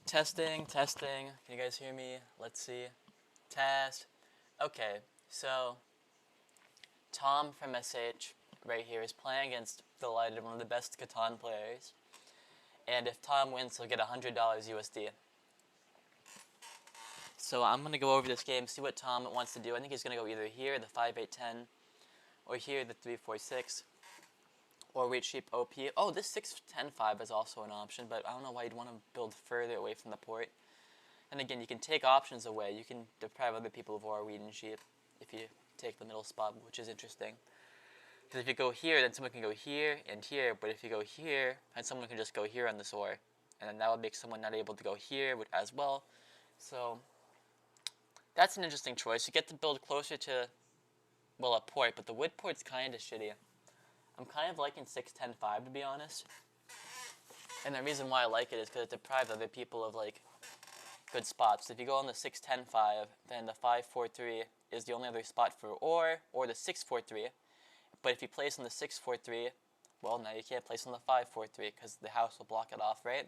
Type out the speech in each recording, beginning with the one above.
Testing, testing. Can you guys hear me? Let's see. Test. Okay, so Tom from SH right here is playing against Delighted, one of the best Catan players. And if Tom wins, he'll get $100 USD. So I'm going to go over this game, see what Tom wants to do. I think he's going to go either here, the 5-8-10, or here, the 3-4-6, or wait sheep OP. Oh, this 6-10-5 is also an option, but I don't know why you'd want to build further away from the port. And again, you can take options away. You can deprive other people of ore, wheat, and sheep if you take the middle spot, which is interesting. Because if you go here, then someone can go here and here, but if you go here, then someone can just go here on this ore. And then that would make someone not able to go here as well. So that's an interesting choice. You get to build closer to, well, a port, but the wood port's kind of shitty. I'm kind of liking 6-10-5, to be honest. And the reason why I like it is because it deprives other people of, like, good spots. If you go on the 6-10-5, then the 5-4-3 is the only other spot for ore, or the 6-4-3. But if you place on the 6-4-3, well, now you can't place on the 5-4-3 because the house will block it off, right?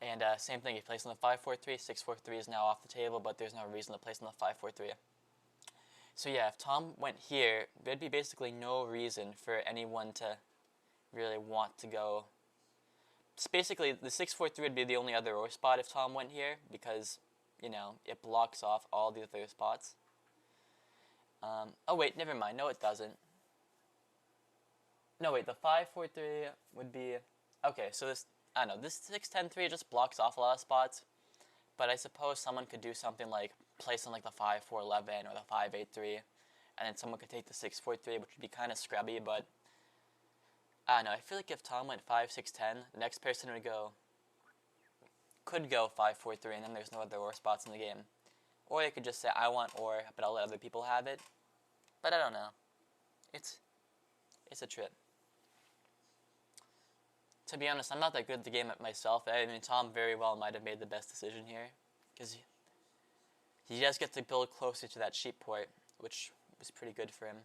And same thing, if you place on the 5-4-3, 6-4-3 is now off the table, but there's no reason to place on the 5-4-3. So yeah, if Tom went here, there'd be basically no reason for anyone to really want to go. It's basically, the 6-4-3 would be the only other ore spot if Tom went here, because, you know, it blocks off all the other spots. Oh wait, never mind, no it doesn't. No wait, the 5-4-3 would be, okay, so this, I don't know, this 6-10-3 just blocks off a lot of spots, but I suppose someone could do something like place on like the 5-4-11 or the 5-8-3, and then someone could take the 6-4-3, which would be kind of scrubby, but I don't know, I feel like if Tom went 5-6-10, the next person could go 5-4-3, and then there's no other ore spots in the game. Or they could just say, I want ore, but I'll let other people have it. But I don't know. It's a trip. To be honest, I'm not that good at the game myself. I mean, Tom very well might have made the best decision here, because he does get to build closer to that sheep port, which was pretty good for him.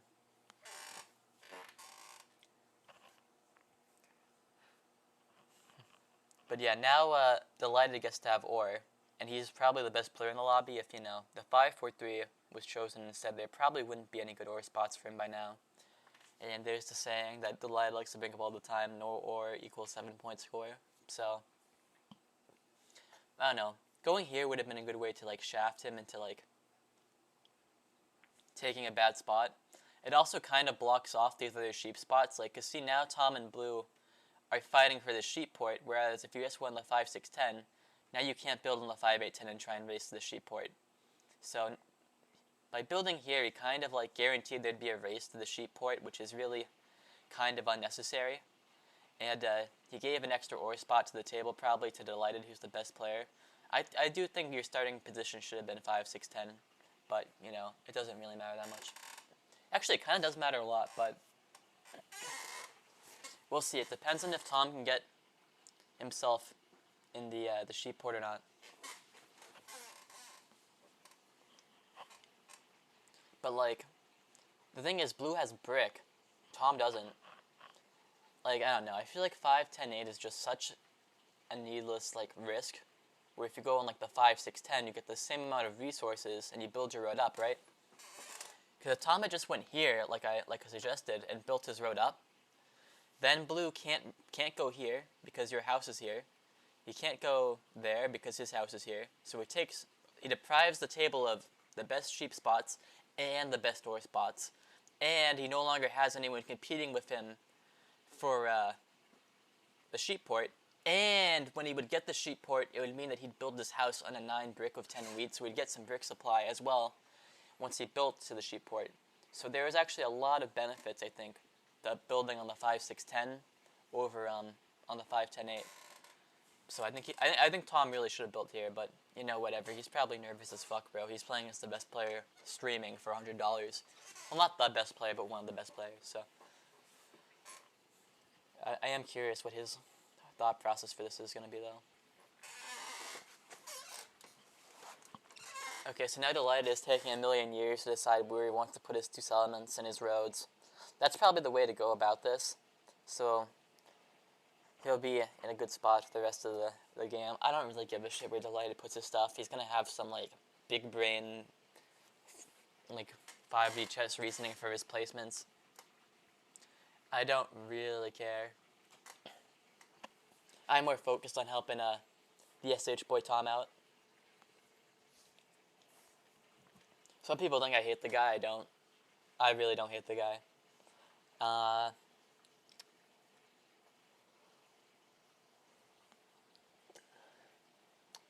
But yeah, now Delighted gets to have ore, and he's probably the best player in the lobby. If, you know, the 5-4-3 was chosen instead, there probably wouldn't be any good ore spots for him by now. And there's the saying that Delighted likes to bring up all the time, no ore equals 7-point score. So, I don't know. Going here would have been a good way to, like, shaft him into, like, taking a bad spot. It also kind of blocks off these other sheep spots. Like, cause see, now Tom and Blue are fighting for the sheep port, whereas if you just won the 5-6-10, now you can't build on the 5-8-10 and try and race to the sheep port. So by building here, he kind of like guaranteed there'd be a race to the sheep port, which is really kind of unnecessary. And he gave an extra ore spot to the table, probably to Delighted, who's the best player. I do think your starting position should have been 5-6-10, but, you know, it doesn't really matter that much. Actually, it kind of does matter a lot, but we'll see. It depends on if Tom can get himself in the sheep port or not. But, like, the thing is, Blue has brick. Tom doesn't. Like, I don't know. I feel like 5-10-8 is just such a needless, like, risk. Where if you go on, like, the 5-6-10, you get the same amount of resources and you build your road up, right? Because if Tom had just went here, like I suggested, and built his road up, then Blue can't go here because your house is here. He can't go there because his house is here. So he deprives the table of the best sheep spots and the best ore spots, and he no longer has anyone competing with him for the sheep port. And when he would get the sheep port, it would mean that he'd build this house on a 9 brick with 10 wheat, so he'd get some brick supply as well once he built to the sheep port. So there is actually a lot of benefits, I think, the building on the 5-6-10 over on the 5-10-8. So I think Tom really should have built here, but, you know, whatever. He's probably nervous as fuck, bro. He's playing against the best player streaming for $100. Well, not the best player, but one of the best players, so I am curious what his thought process for this is going to be, though. Okay, so now Delighted is taking a million years to decide where he wants to put his 2 settlements and his roads. That's probably the way to go about this. So he'll be in a good spot for the rest of the game. I don't really give a shit where Delighted puts his stuff. He's gonna have some like big brain, like 5D chess reasoning for his placements. I don't really care. I'm more focused on helping the SH boy Tom out. Some people think I hate the guy. I don't. I really don't hate the guy.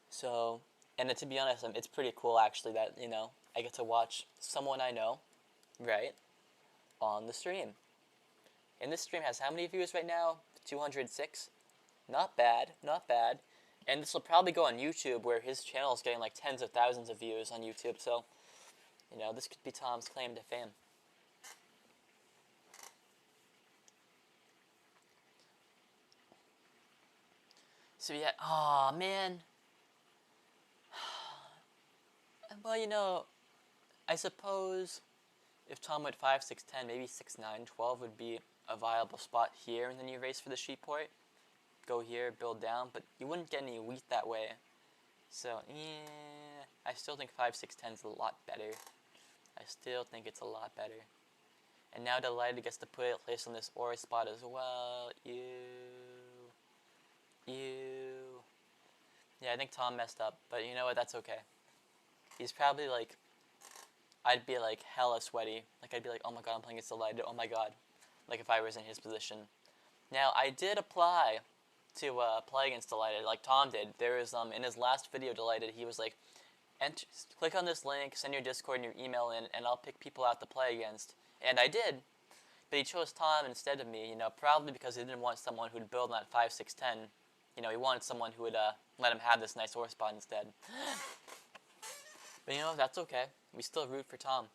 So, and to be honest, it's pretty cool actually that, you know, I get to watch someone I know, right, on the stream. And this stream has how many views right now? 206? Not bad, not bad. And this will probably go on YouTube where his channel is getting like tens of thousands of views on YouTube, so, you know, this could be Tom's claim to fame. So yeah, aw, man. Well, you know, I suppose if Tom went 5, 6, 10, maybe 6, 9, 12 would be a viable spot here in the new race for the sheep port. Go here, build down, but you wouldn't get any wheat that way. So, yeah, I still think 5, 6, 10 is a lot better. I still think it's a lot better. And now Delighted gets to put it place on this ore spot as well. Ew. Yeah, I think Tom messed up, but you know what, that's okay. He's probably like, I'd be like hella sweaty. Like I'd be like, oh my god, I'm playing against Delighted, oh my god. Like if I was in his position. Now, I did apply to play against Delighted, like Tom did. There was, in his last video, Delighted, he was like, click on this link, send your Discord and your email in, and I'll pick people out to play against. And I did, but he chose Tom instead of me, you know, probably because he didn't want someone who'd build on that 5, 6, 10. You know, he wanted someone who would let him have this nice ore spot instead. But you know, that's okay. We still root for Tom.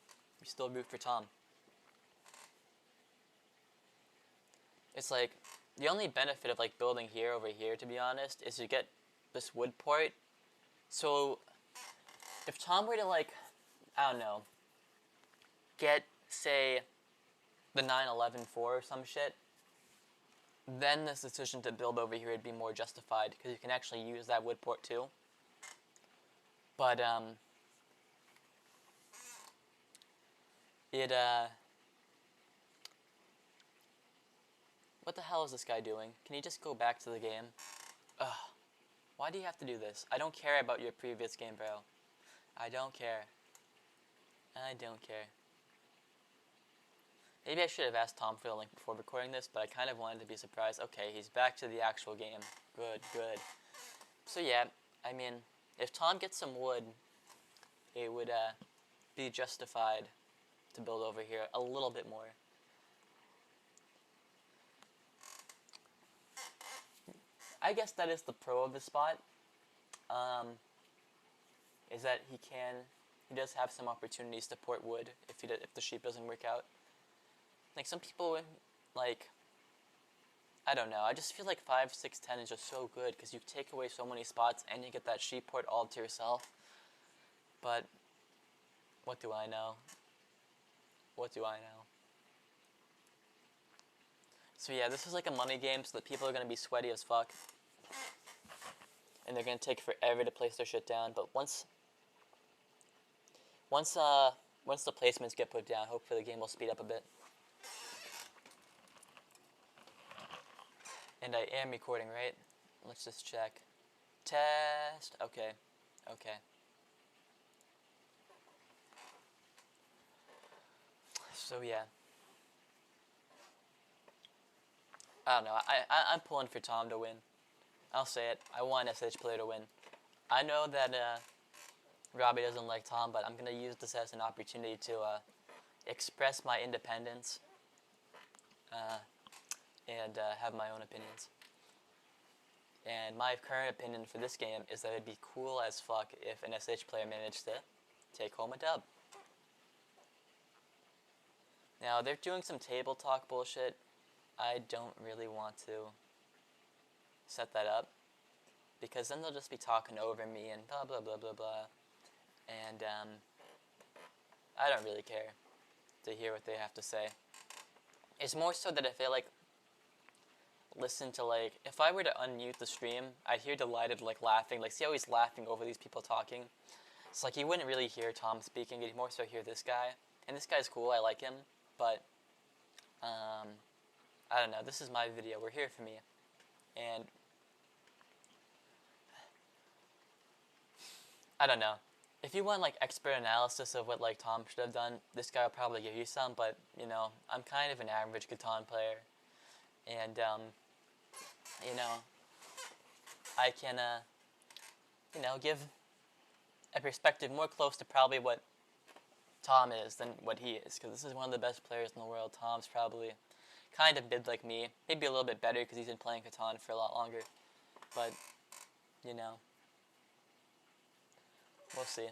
We still root for Tom. It's like, the only benefit of like building here over here, to be honest, is you get this wood port. So, if Tom were to like, I don't know, get, say, the 911-4 or some shit, then this decision to build over here would be more justified, because you can actually use that wood port too. But, what the hell is this guy doing? Can you just go back to the game? Ugh. Why do you have to do this? I don't care about your previous game, bro. I don't care. I don't care. Maybe I should have asked Tom for the link before recording this, but I kind of wanted to be surprised. Okay, he's back to the actual game. Good, good. So yeah, I mean, if Tom gets some wood, it would be justified to build over here a little bit more. I guess that is the pro of the spot, is that he does have some opportunities to port wood if the sheep doesn't work out. Like some people, like, I don't know, I just feel like 5, 6, 10 is just so good because you take away so many spots and you get that sheep port all to yourself. But what do I know? What do I know? So yeah, this is like a money game, so that people are going to be sweaty as fuck. And they're going to take forever to place their shit down, but once the placements get put down, hopefully the game will speed up a bit. And I am recording, right? Let's just check. Test. Okay. Okay. So yeah. I don't know. I'm pulling for Tom to win. I'll say it. I want SH player to win. I know that Robbie doesn't like Tom, but I'm going to use this as an opportunity to express my independence and have my own opinions. And my current opinion for this game is that it'd be cool as fuck if an SH player managed to take home a dub. Now, they're doing some table talk bullshit. I don't really want to set that up, because then they'll just be talking over me and blah blah blah blah blah, and I don't really care to hear what they have to say. It's more so that I feel like listen to, like, if I were to unmute the stream, I'd hear Delighted, like, laughing. Like, see how he's laughing over these people talking? It's like, you wouldn't really hear Tom speaking. You'd more so hear this guy. And this guy's cool. I like him. But, I don't know. This is my video. We're here for me. And I don't know. If you want, like, expert analysis of what, like, Tom should have done, this guy will probably give you some. But, you know, I'm kind of an average Catan player. And, you know, I can, you know, give a perspective more close to probably what Tom is than what he is, because this is one of the best players in the world. Tom's probably kind of mid like me, maybe a little bit better because he's been playing Catan for a lot longer, but, you know, we'll see.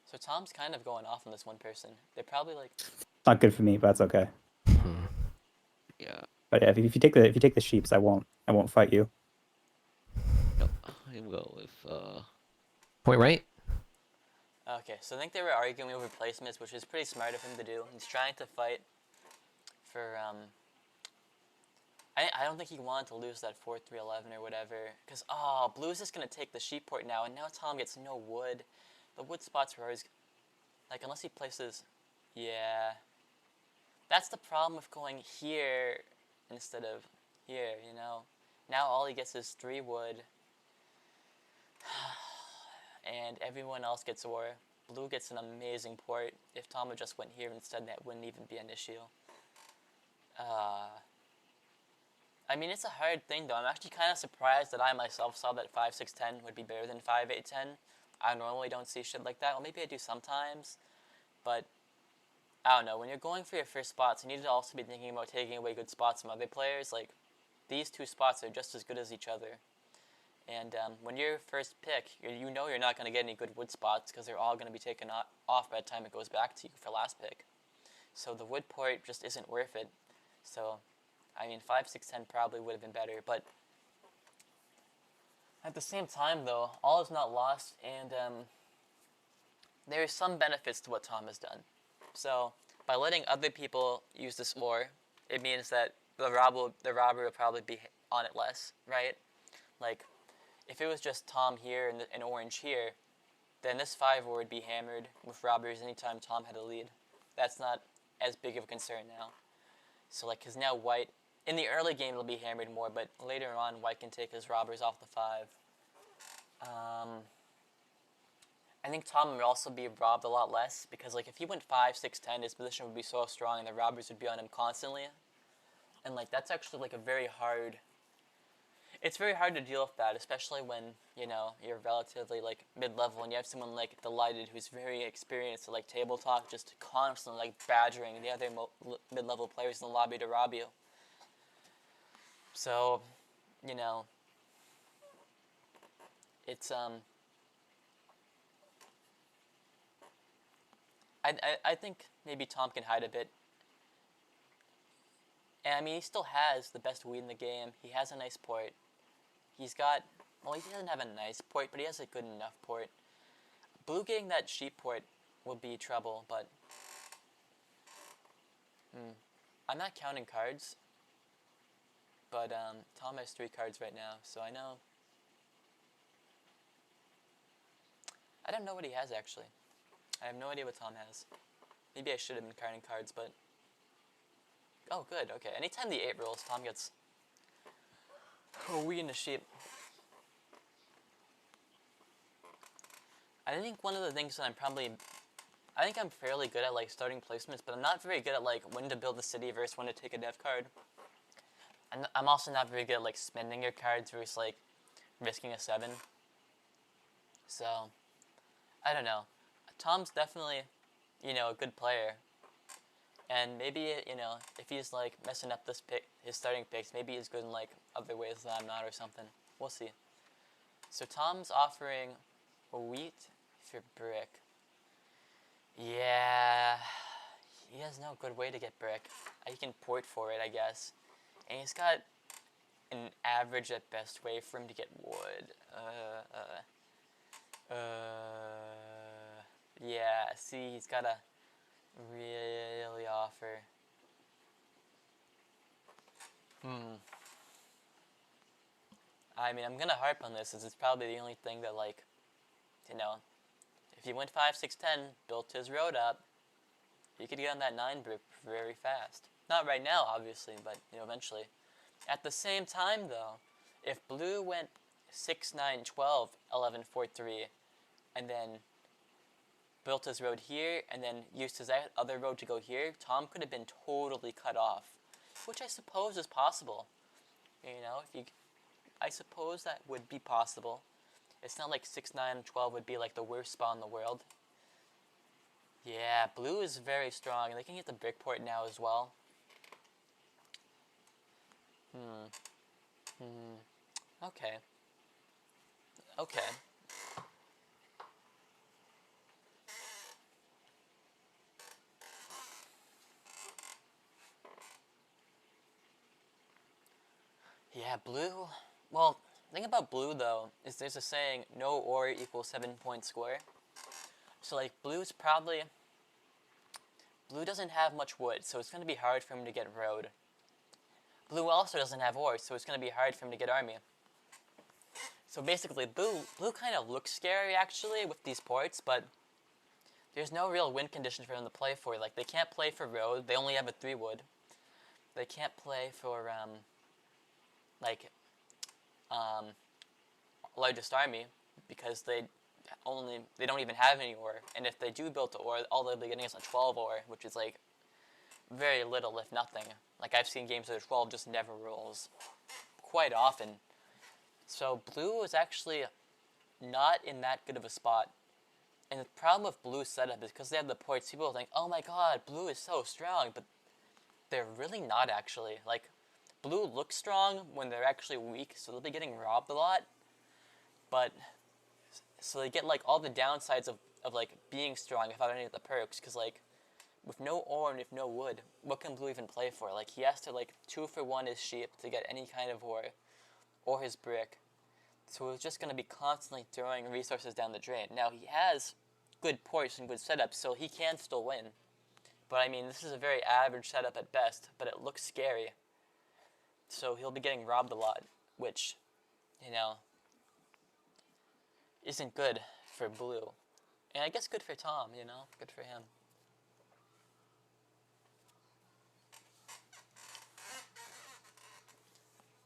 So Tom's kind of going off on this one person. They're probably like... Not good for me, but that's okay. Yeah. But yeah, if you take the sheeps, I won't fight you. No, I will with Point right? Okay, so I think they were arguing over placements, which is pretty smart of him to do. He's trying to fight for, I don't think he wanted to lose that 4-3-11 or whatever, because, oh, Blue's just going to take the sheep port now, and now Tom gets no wood. The wood spots were always, like, unless he places, yeah. That's the problem with going here instead of here, you know. Now all he gets is 3 wood, and everyone else gets ore. Blue gets an amazing port. If Tom had just went here instead, that wouldn't even be an issue. I mean, it's a hard thing, though. I'm actually kind of surprised that I myself saw that 5-6-10 would be better than 5-8-10. I normally don't see shit like that. Well, maybe I do sometimes, but I don't know. When you're going for your first spots, you need to also be thinking about taking away good spots from other players. Like, these 2 spots are just as good as each other. And when you're first pick, you know you're not going to get any good wood spots because they're all going to be taken off by the time it goes back to you for last pick. So the wood port just isn't worth it. So, I mean, 5-6-10 probably would have been better. But at the same time, though, all is not lost. And there are some benefits to what Tom has done. So by letting other people use this ore, it means that the robber will probably be on it less, right? Like, if it was just Tom here and orange here, then this 5 ore would be hammered with robbers anytime Tom had a lead. That's not as big of a concern now. So, like, because now white, in the early game it'll be hammered more, but later on white can take his robbers off the 5. I think Tom would also be robbed a lot less, because, like, if he went 5-6-10, his position would be so strong and the robbers would be on him constantly. And, like, that's actually, like, it's very hard to deal with that, especially when, you know, you're relatively, like, mid-level and you have someone like Delighted who's very experienced at, like, table talk, just constantly, like, badgering the other mid-level players in the lobby to rob you. So, you know, it's, I think maybe Tom can hide a bit. And, I mean, he still has the best weed in the game. He has a nice port. He's got, well, he doesn't have a nice port, but he has a good enough port. Blue getting that sheep port will be trouble, but I'm not counting cards. But Tom has 3 cards right now, so I know. I don't know what he has, actually. I have no idea what Tom has. Maybe I should have been counting cards, but... Oh, good, okay. Anytime the 8 rolls, Tom gets a wee and a sheep. I think one of the things that I think I'm fairly good at, like, starting placements, but I'm not very good at, like, when to build a city versus when to take a dev card. And I'm also not very good at, like, spending your cards versus, like, risking a 7. So, I don't know. Tom's definitely, you know, a good player. And maybe, you know, if he's, like, messing up his starting picks, maybe he's good in, like, other ways that I'm not or something. We'll see. So Tom's offering wheat for brick. Yeah, he has no good way to get brick. He can port for it, I guess. And he's got an average at best way for him to get wood. Yeah, see, he's gotta really offer. I mean, I'm gonna harp on this, as it's probably the only thing that, like, you know, if he went 5, 6, 10, built his road up, he could get on that 9 brick very fast. Not right now, obviously, but, you know, eventually. At the same time, though, if blue went 6, 9, 12, 11, 4, 3, and then built his road here, and then used his other road to go here, Tom could have been totally cut off, which I suppose is possible. You know, if you, I suppose that would be possible. It's not like 6, 9, 12 would be like the worst spot in the world. Yeah, blue is very strong, and they can get the brick port now as well. Okay. Okay. Yeah, blue. Well, the thing about blue, though, is there's a saying, no ore equals 7-point square. So, like, blue's probably... Blue doesn't have much wood, so it's going to be hard for him to get road. Blue also doesn't have ore, so it's going to be hard for him to get army. So basically, blue kind of looks scary, actually, with these ports, but there's no real win condition for them to play for. Like, they can't play for road. They only have a 3 wood. They can't play for, largest army, because they don't even have any ore. And if they do build the ore, all they'll be getting is a 12 ore, which is, like, very little, if nothing. Like, I've seen games where 12 just never rolls. Quite often. So blue is actually not in that good of a spot. And the problem with blue's setup is because they have the ports, people think, oh my god, blue is so strong, but they're really not actually. Like, blue looks strong when they're actually weak, so they'll be getting robbed a lot. But, so they get, like, all the downsides of like, being strong without any of the perks, because, like, with no ore and with no wood, what can blue even play for? Like, he has to, like, 2-for-1 his sheep to get any kind of ore, or his brick. So he's just going to be constantly throwing resources down the drain. Now, he has good ports and good setups, so he can still win. But, I mean, this is a very average setup at best, but it looks scary. So he'll be getting robbed a lot, which, you know, isn't good for blue. And I guess good for Tom, you know? Good for him.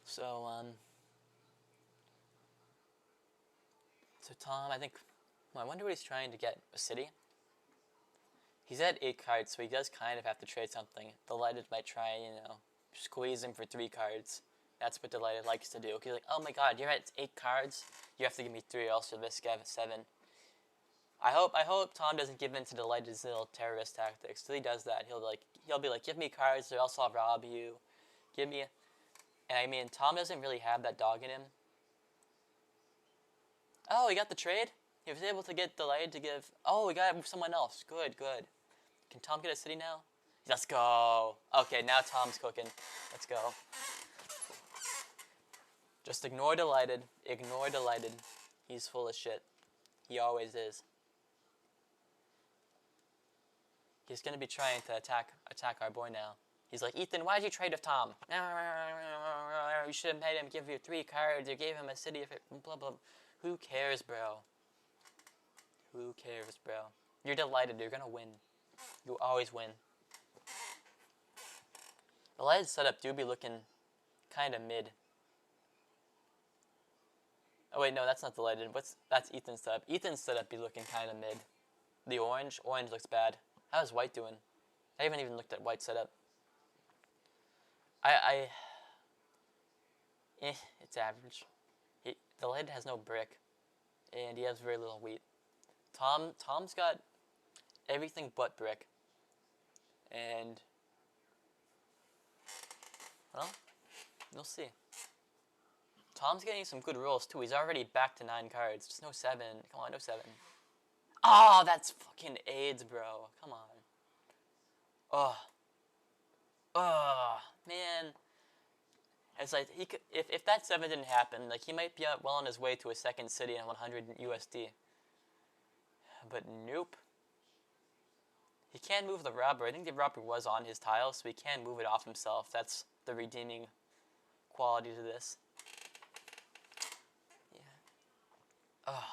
So, so Tom, I think, well, I wonder what he's trying to get. A city? He's at 8 cards, so he does kind of have to trade something. Delighted might try, you know, squeeze him for 3 cards. That's what Delighted likes to do. He's like, oh my god, you're at 8 cards? You have to give me 3, else you'll risk 7. I hope Tom doesn't give in to Delighted's little terrorist tactics. So he does that. He'll be like, give me cards, or else I'll rob you. Give me... And I mean, Tom doesn't really have that dog in him. Oh, he got the trade? He was able to get Delighted to give... Oh, we got it with someone else. Good, good. Can Tom get a city now? Let's go. Okay, now Tom's cooking. Let's go. Just ignore Delighted. Ignore Delighted. He's full of shit. He always is. He's going to be trying to attack our boy now. He's like, Ethan, why did you trade with Tom? You should have made him give you 3 cards. You gave him a city of it. Blah, blah. Who cares, bro? Who cares, bro? You're Delighted. You're going to win. You always win. Delighted's setup do be looking kind of mid. Oh, wait, no, that's not Delighted. That's Ethan's setup. Ethan's setup be looking kind of mid. The orange looks bad. How's white doing? I haven't even looked at white setup. It's average. Delighted has no brick, and he has very little wheat. Tom's got everything but brick, and well, you'll see. Tom's getting some good rolls too. He's already back to 9 cards. Just no 7. Come on, no 7. Oh, that's fucking AIDS, bro. Come on. Oh, man. It's like he could, if that 7 didn't happen, like he might be well on his way to a second city and 100 USD. But nope. He can move the rubber. I think the rubber was on his tile, so he can move it off himself. That's the redeeming quality to this. Yeah. Oh,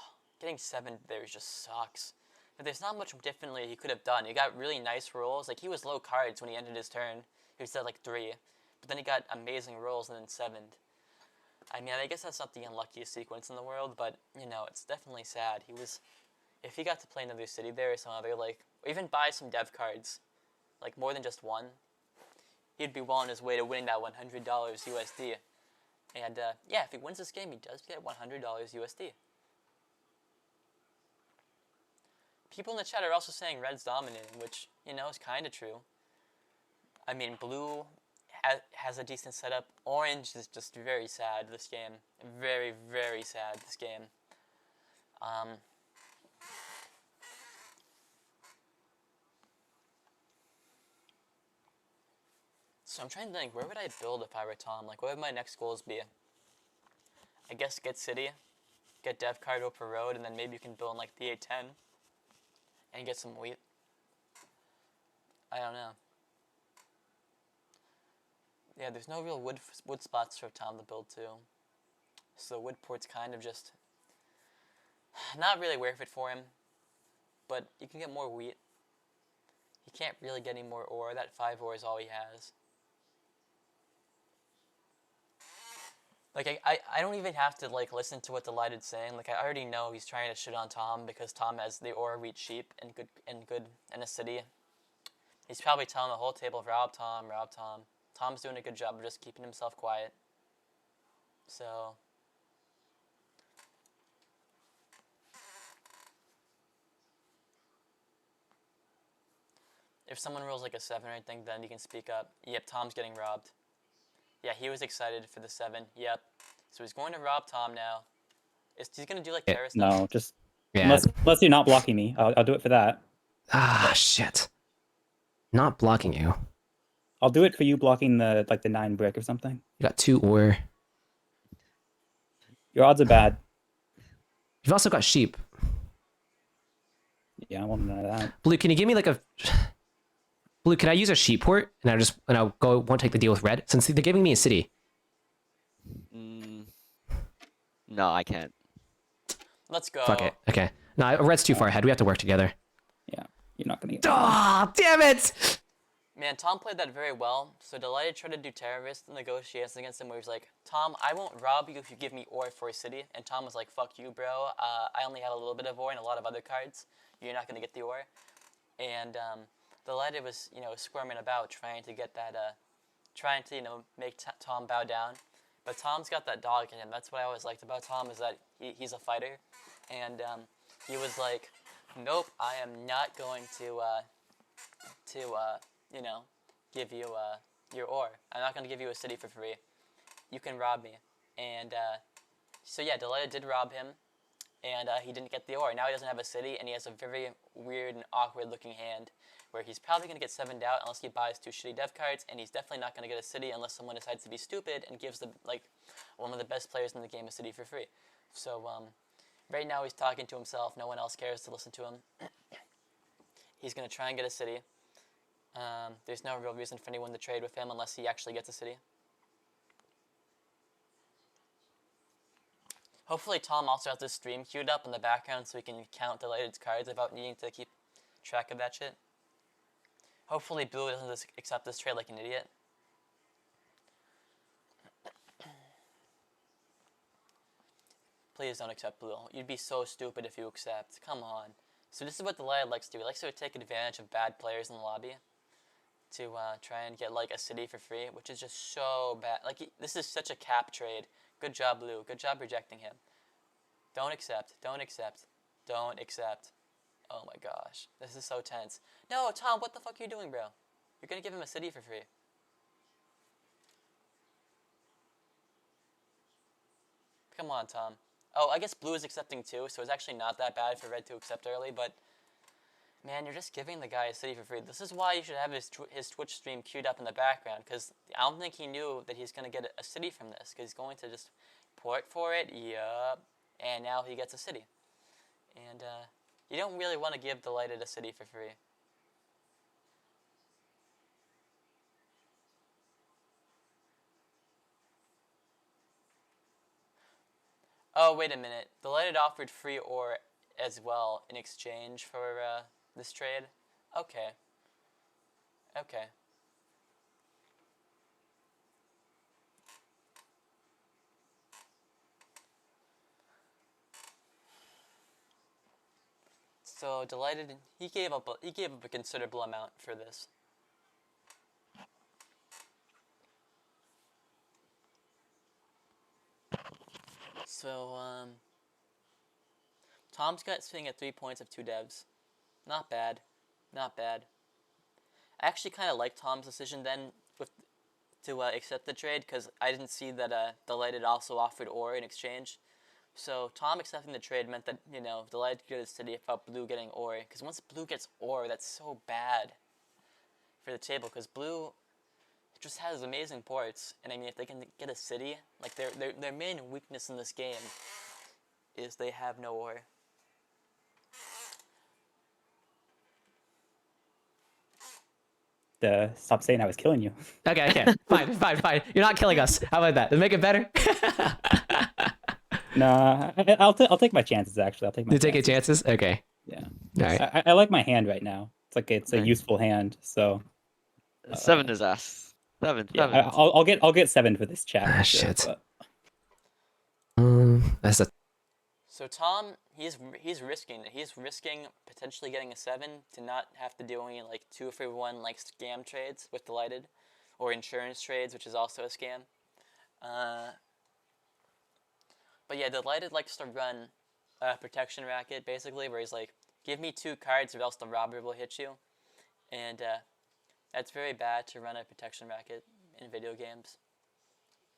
getting 7 there just sucks. But there's not much differently he could have done. He got really nice rolls. Like, he was low cards when he ended his turn. He was at like 3. But then he got amazing rolls and then 7'd. I mean, I guess that's not the unluckiest sequence in the world, but, you know, it's definitely sad. He was... If he got to play another city there or some other, like... Or even buy some dev cards. Like, more than just one. He'd be well on his way to winning that $100 USD. And, yeah, if he wins this game, he does get $100 USD. People in the chat are also saying red's dominating, which, you know, is kind of true. I mean, blue has a decent setup. Orange is just very sad this game. Very, very sad this game. So I'm trying to think, where would I build if I were Tom? Like, what would my next goals be? I guess get city, get dev card over road, and then maybe you can build in like the A10 and get some wheat. I don't know. Yeah, there's no real wood spots for Tom to build to. So the wood port's kind of just not really worth it for him. But you can get more wheat. He can't really get any more ore. That 5 ore is all he has. Like, I don't even have to, like, listen to what Delighted's saying. Like, I already know he's trying to shit on Tom because Tom has the ore wheat sheep and good in a city. He's probably telling the whole table, rob Tom, rob Tom. Tom's doing a good job of just keeping himself quiet. So... If someone rolls like a 7 or anything, then you can speak up. Yep, Tom's getting robbed. Yeah, he was excited for the 7. Yep. So he's going to rob Tom now. He's going to do like terrorist stuff? No, just... Yeah. Unless you're not blocking me, I'll do it for that. Ah, shit. Not blocking you. I'll do it for you blocking the 9 brick or something. You got 2 ore. Your odds are bad. You've also got sheep. Yeah, I want none of that. Blue, can you give me like a... Blue, can I use a sheep port? And I'll go, won't take the deal with red? Since they're giving me a city. No, I can't. Let's go. Fuck it. Okay. No, red's too far ahead. We have to work together. Yeah, you're not gonna get... Ah, damn it! Man, Tom played that very well. So Delighted tried to do terrorist negotiations against him where he's like, Tom, I won't rob you if you give me ore for a city. And Tom was like, fuck you, bro. I only have a little bit of ore and a lot of other cards. You're not going to get the ore. And Delighted was, you know, squirming about trying to get that, trying to, you know, make Tom bow down. But Tom's got that dog in him. That's what I always liked about Tom, is that he's a fighter. And he was like, nope, I am not going to you know, give you your ore. I'm not going to give you a city for free. You can rob me. And so yeah, Delighted did rob him, and he didn't get the ore. Now he doesn't have a city, and he has a very weird and awkward looking hand where he's probably going to get 7'd out unless he buys 2 shitty dev cards, and he's definitely not going to get a city unless someone decides to be stupid and gives one of the best players in the game a city for free. So right now he's talking to himself. No one else cares to listen to him. He's going to try and get a city. There's no real reason for anyone to trade with him unless he actually gets a city. Hopefully Tom also has this stream queued up in the background so he can count Delighted's cards without needing to keep track of that shit. Hopefully Blue doesn't accept this trade like an idiot. Please don't accept Blue. You'd be so stupid if you accept. Come on. So this is what Delighted likes to do. He likes to take advantage of bad players in the lobby to try and get like a city for free, which is just so bad. Like, this is such a cap trade. Good job, Blue. Good job rejecting him. Don't accept. Don't accept. Don't accept. Oh my gosh. This is so tense. No, Tom, what the fuck are you doing, bro? You're gonna give him a city for free. Come on, Tom. Oh, I guess Blue is accepting too, so it's actually not that bad for Red to accept early, but Man, you're just giving the guy a city for free. This is why you should have his Twitch stream queued up in the background, because I don't think he knew that he's going to get a city from this, because he's going to just port for it, yup, and now he gets a city. And you don't really want to give Delighted a city for free. Oh, wait a minute. Delighted offered free ore as well in exchange for this trade? Okay. Okay. So Delighted, he gave up a considerable amount for this. So Tom's got sitting at 3 points of 2 devs. Not bad. Not bad. I actually kind of like Tom's decision then to accept the trade, because I didn't see that Delighted also offered ore in exchange. So Tom accepting the trade meant that, you know, Delighted could get his city without Blue getting ore. Because once Blue gets ore, that's so bad for the table. Because Blue just has amazing ports. And I mean, if they can get a city, like their main weakness in this game is they have no ore. Stop saying I was killing you. Okay. Fine. You're not killing us. How about that? Does it make it better? Nah, I'll take my chances. Actually, I'll take my. You take your chances. Okay. Yeah. All right. I like my hand right now. It's a Okay. useful hand. So 7 is ass. 7. yeah, 7. I'll get 7 for this chat. Ah, For sure, shit. but... That's a. So Tom, he's risking it. He's risking potentially getting a 7 to not have to do any like 2-for-1 like scam trades with Delighted, or insurance trades, which is also a scam. But yeah, Delighted likes to run a protection racket basically, where he's like, give me 2 cards or else the robber will hit you, and that's very bad to run a protection racket in video games.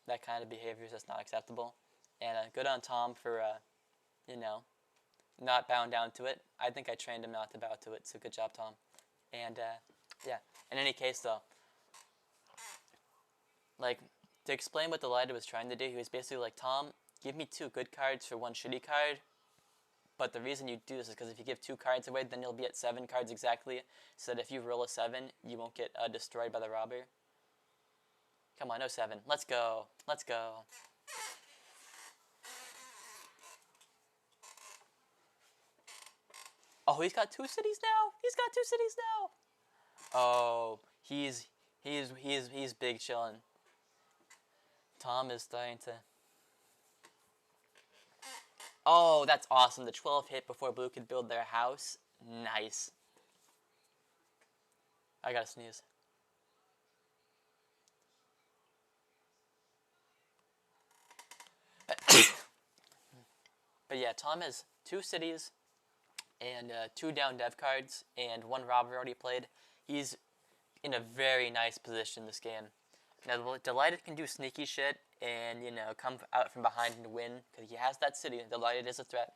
That kind of behavior is just not acceptable, and good on Tom for you know, not bowing down to it. I think I trained him not to bow to it, so good job, Tom. And, yeah, in any case, though, like, to explain what Delighted was trying to do, he was basically like, Tom, give me 2 good cards for 1 shitty card, but the reason you do this is because if you give 2 cards away, then you'll be at 7 cards exactly, so that if you roll a 7, you won't get destroyed by the robber. Come on, no 7. Let's go. Let's go. Oh, he's got 2 cities now. He's got 2 cities now. Oh, he's big chillin'. Tom is starting to. Oh, that's awesome. The 12 hit before Blue could build their house. Nice. I gotta sneeze. But yeah, Tom has 2 cities and 2 down dev cards and 1 robber already played. He's in a very nice position this game. Now, Delighted can do sneaky shit and, you know, come out from behind and win, because he has that city. Delighted is a threat.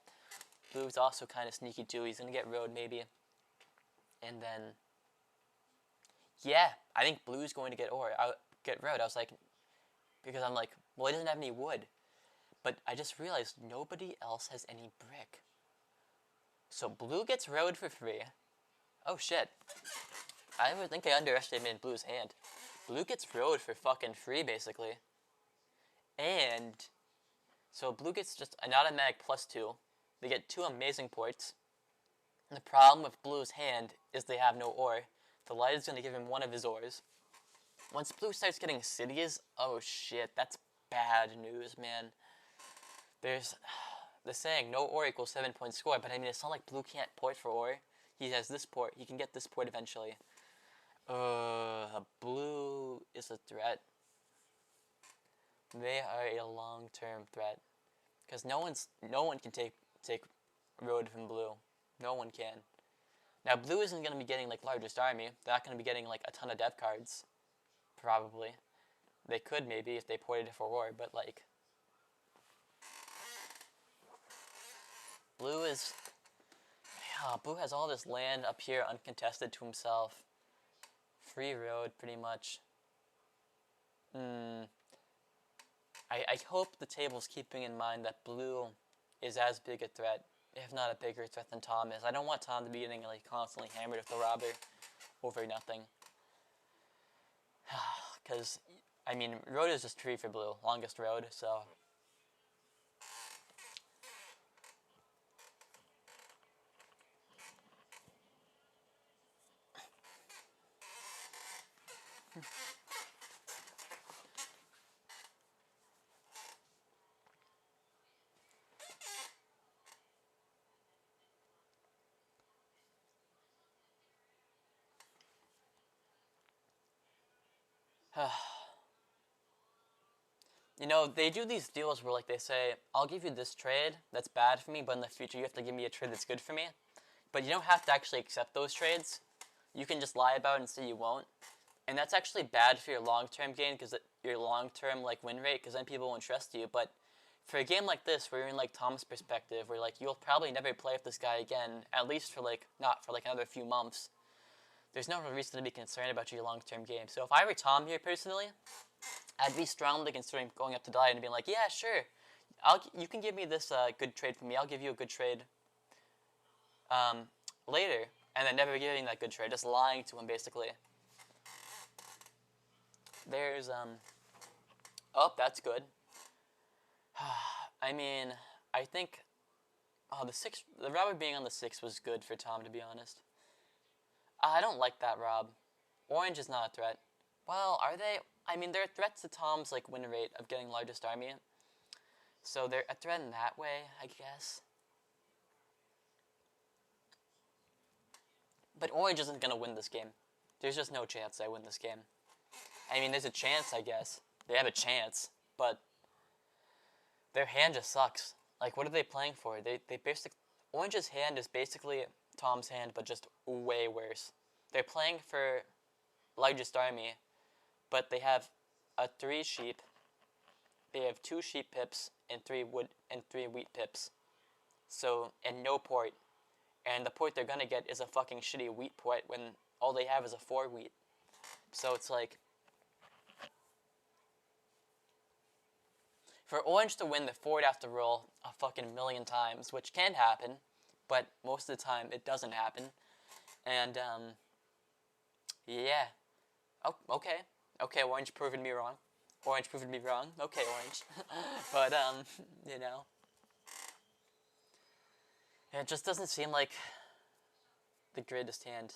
Blue's also kind of sneaky too. He's going to get road maybe. And then, yeah, I think Blue's going to get road. I was like, because I'm like, well, he doesn't have any wood. But I just realized nobody else has any brick. So Blue gets road for free. Oh shit. I would think I underestimated Blue's hand. Blue gets road for fucking free, basically. And so Blue gets just an automatic +2. They get 2 amazing ports. And the problem with Blue's hand is they have no ore. The light is going to give him 1 of his ores. Once Blue starts getting cities, oh shit, that's bad news, man. There's the saying, no ore equals 7 point score, but I mean, it's not like Blue can't port for ore. He has this port. He can get this port eventually. Blue is a threat. They are a long-term threat. Because no one can take road from Blue. No one can. Now, Blue isn't going to be getting, like, largest army. They're not going to be getting, like, a ton of dev cards. Probably. They could, maybe, if they ported it for ore, but, like, Blue is... Blue has all this land up here uncontested to himself. Free road, pretty much. I hope the table's keeping in mind that blue is as big a threat, if not a bigger threat than Tom is. I don't want Tom to be getting like constantly hammered with the robber over nothing. Because, I mean, road is just free for blue, longest road, so... You know, they do these deals where, like, they say, I'll give you this trade that's bad for me, but in the future you have to give me a trade that's good for me. But you don't have to actually accept those trades. You can just lie about it and say you won't. And that's actually bad for your long-term gain, because your long-term, like, win rate, because then people won't trust you. But for a game like this, where you're in, like, Tom's perspective, where, like, you'll probably never play with this guy again, at least for, like, not for, like, another few months, there's no real reason to be concerned about your long-term game. So if I were Tom here, personally, I'd be strongly considering going up to Delight and being like, yeah, sure, you can give me this good trade for me. I'll give you a good trade later, and then never giving that good trade, just lying to him, basically. There's, oh, that's good. I mean, I think, oh, the robber being on the 6 was good for Tom, to be honest. I don't like that rob. Orange is not a threat. Well, are they? I mean, they're threats to Tom's, like, win rate of getting largest army. So they're a threat in that way, I guess. But Orange isn't going to win this game. There's just no chance they win this game. I mean, there's a chance, I guess. They have a chance, but their hand just sucks. Like, what are they playing for? They basically... Orange's hand is basically Tom's hand, but just way worse. They're playing for largest army, but they have a 3 sheep. They have 2 sheep pips and 3 wood and 3 wheat pips. So, and no port. And the port they're gonna get is a fucking shitty wheat port when all they have is a 4 wheat. So it's like, for Orange to win, the forward have to roll a fucking million times, which can happen, but most of the time it doesn't happen. And yeah. Oh, okay. Okay, Orange proving me wrong. Orange proving me wrong. Okay, Orange. But, you know. It just doesn't seem like the greatest hand.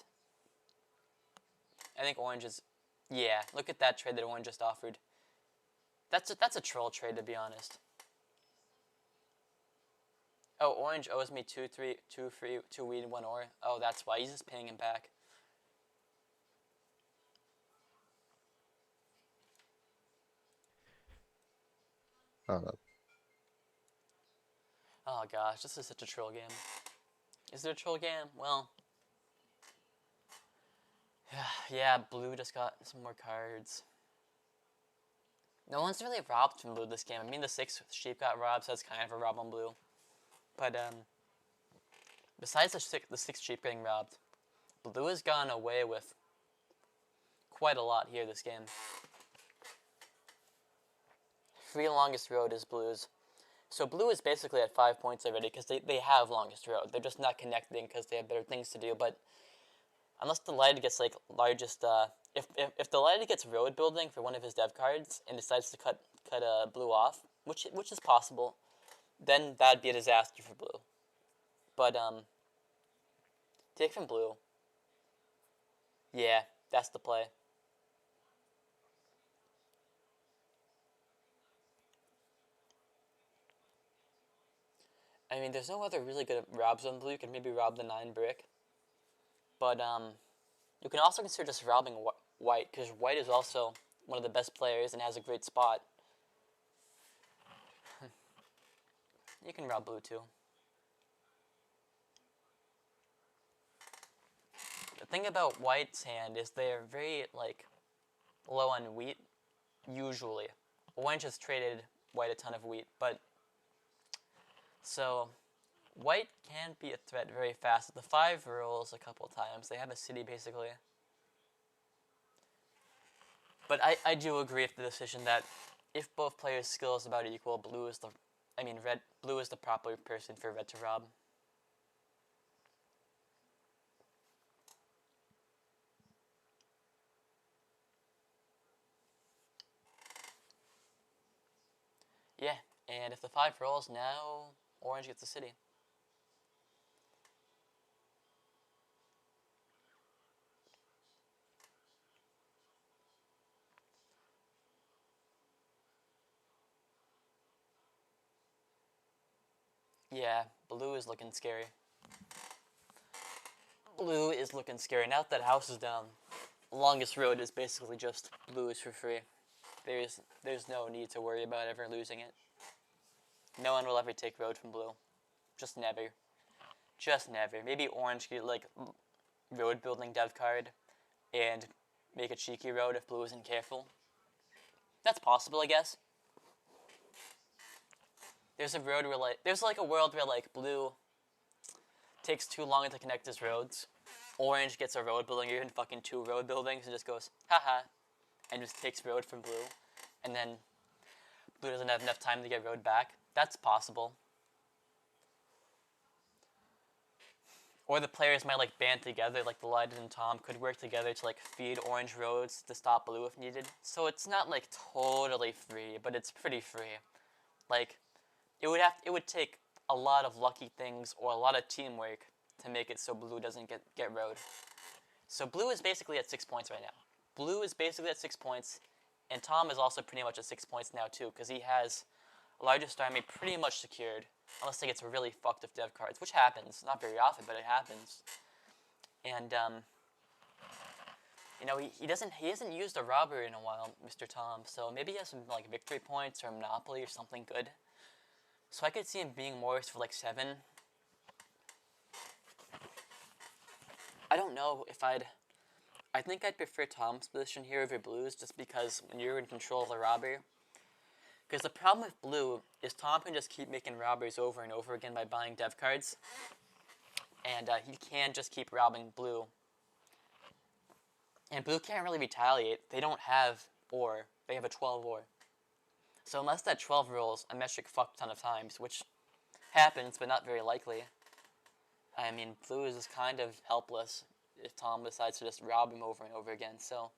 I think Orange is... Yeah, look at that trade that Orange just offered. That's a troll trade, to be honest. Oh, Orange owes me 2 wheat and 1 ore. Oh, that's why. He's just paying him back. Oh, no. Oh gosh, this is such a troll game. Is it a troll game? Well, yeah, blue just got some more cards. No one's really robbed from blue this game. I mean, the 6 sheep got robbed, so that's kind of a rob on blue. But, besides the 6 sheep getting robbed, blue has gone away with quite a lot here this game. Free longest road is blue's. So blue is basically at 5 points already because they have longest road. They're just not connecting because they have better things to do. But unless the light gets like largest, if the light gets road building for one of his dev cards and decides to cut blue off, which is possible, then that'd be a disaster for blue. But take from blue. Yeah, that's the play. I mean, there's no other really good robs on blue. You could maybe rob the 9 brick. But, you can also consider just robbing white, because white is also one of the best players and has a great spot. You can rob blue, too. The thing about white's hand is they're very, like, low on wheat, usually. Orange has traded white a ton of wheat, but... So, White can be a threat very fast. The 5 rolls a couple times. They have a city basically. But I do agree with the decision that if both players' skill is about equal, blue is the proper person for red to rob. Yeah, and if the 5 rolls, now orange gets the city. Yeah, blue is looking scary. Blue is looking scary. Now that that house is down, longest road is basically just blue is for free. There's no need to worry about ever losing it. No one will ever take road from blue. Just never. Just never. Maybe orange could like road building dev card and make a cheeky road if blue isn't careful. That's possible, I guess. There's a road where there's a world where blue takes too long to connect his roads. Orange gets a road building, even fucking 2 road buildings, and just goes, haha, and just takes road from blue. And then blue doesn't have enough time to get road back. That's possible. Or the players might band together, like the Lighted and Tom could work together to feed orange roads to stop blue if needed. So it's not totally free, but it's pretty free. It would take a lot of lucky things or a lot of teamwork to make it so blue doesn't get road. So blue is basically at 6 points right now. Blue is basically at 6 points, and Tom is also pretty much at 6 points now too, because he has largest army pretty much secured, unless he gets really fucked with dev cards, which happens. Not very often, but it happens. And he hasn't used a robber in a while, Mr. Tom. So maybe he has some victory points or monopoly or something good. So I could see him being Morris for 7. I don't know if I think I'd prefer Tom's position here over Blue's, just because when you're in control of the robber. Because the problem with blue is Tom can just keep making robbers over and over again by buying dev cards. And he can just keep robbing blue. And blue can't really retaliate. They don't have ore. They have a 12 ore. So unless that 12 rolls a metric fuck ton of times, which happens but not very likely, I mean, blue is just kind of helpless if Tom decides to just rob him over and over again. So,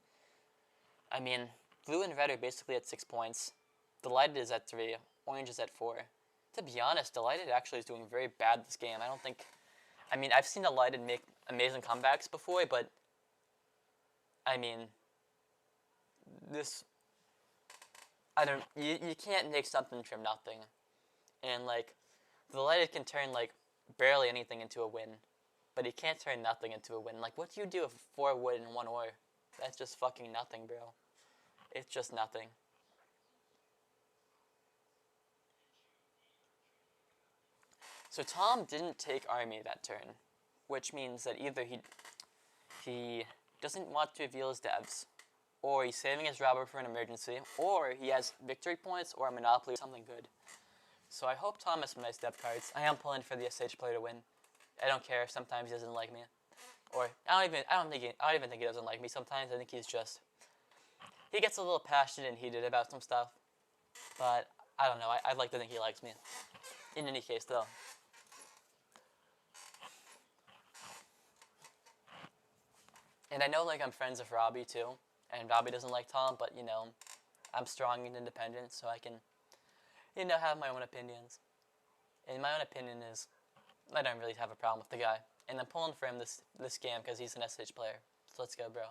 I mean, blue and red are basically at 6 points. Delighted is at 3. Orange is at 4. To be honest, Delighted actually is doing very bad this game. I mean, I've seen Delighted make amazing comebacks before, but, I mean, you can't make something from nothing. And, Delighted can turn, barely anything into a win. But he can't turn nothing into a win. What do you do with 4 wood and 1 ore? That's just fucking nothing, bro. It's just nothing. So Tom didn't take army that turn, which means that either he doesn't want to reveal his devs, or he's saving his robber for an emergency, or he has victory points or a monopoly or something good. So I hope Tom has some nice dev cards. I am pulling for the SH player to win. I don't care if sometimes he doesn't like me, or I don't even think he doesn't like me. Sometimes I think he gets a little passionate and heated about some stuff, but I don't know. I'd like to think he likes me. In any case, though. And I know I'm friends with Robbie too, and Robbie doesn't like Tom, but I'm strong and independent, so I can have my own opinions. And my own opinion is I don't really have a problem with the guy. And I'm pulling for him this game because he's an SH player. So let's go, bro.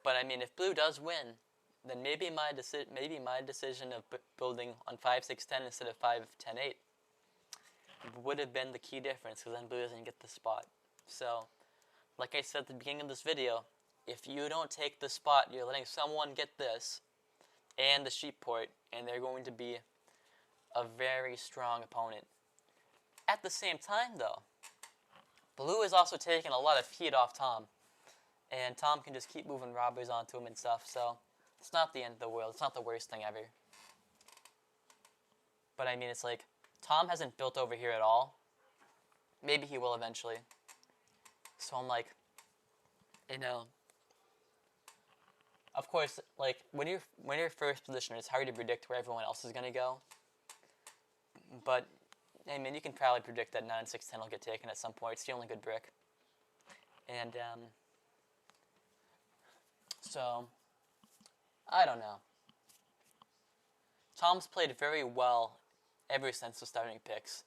But I mean, if blue does win, then maybe my decision of building on 5-6-10 instead of 5-10-8 would have been the key difference, because then blue doesn't get the spot. So, like I said at the beginning of this video, if you don't take the spot, you're letting someone get this and the sheep port, and they're going to be a very strong opponent. At the same time, though, blue is also taking a lot of heat off Tom, and Tom can just keep moving robbers onto him and stuff, so it's not the end of the world. It's not the worst thing ever. But I mean, it's like, Tom hasn't built over here at all. Maybe he will eventually. So I'm like, you know, of course, like, when you're first positioner, it's hard to predict where everyone else is going to go. But, I mean, you can probably predict that 9-6-10 will get taken at some point. It's the only good brick. And, so, I don't know. Tom's played very well ever since the starting picks.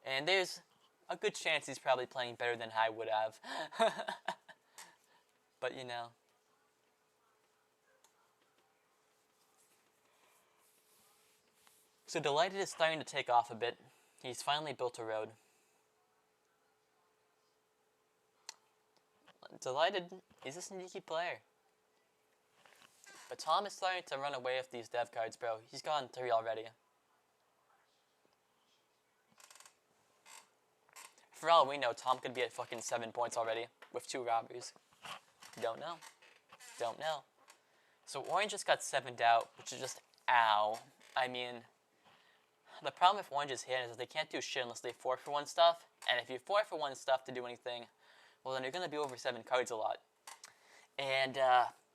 And there's a good chance he's probably playing better than I would have. But, you know. So Delighted is starting to take off a bit. He's finally built a road. Delighted, he's a sneaky player. But Tom is starting to run away with these dev cards, bro. He's gone 3 already. For all we know, Tom could be at fucking 7 points already with 2 robberies. Don't know. Don't know. So Orange just got 7'd out, which is just ow. I mean, the problem with Orange's hand is that they can't do shit unless they 4-for-1 stuff. And if you 4-for-1 stuff to do anything, well then you're going to be over 7 cards a lot. And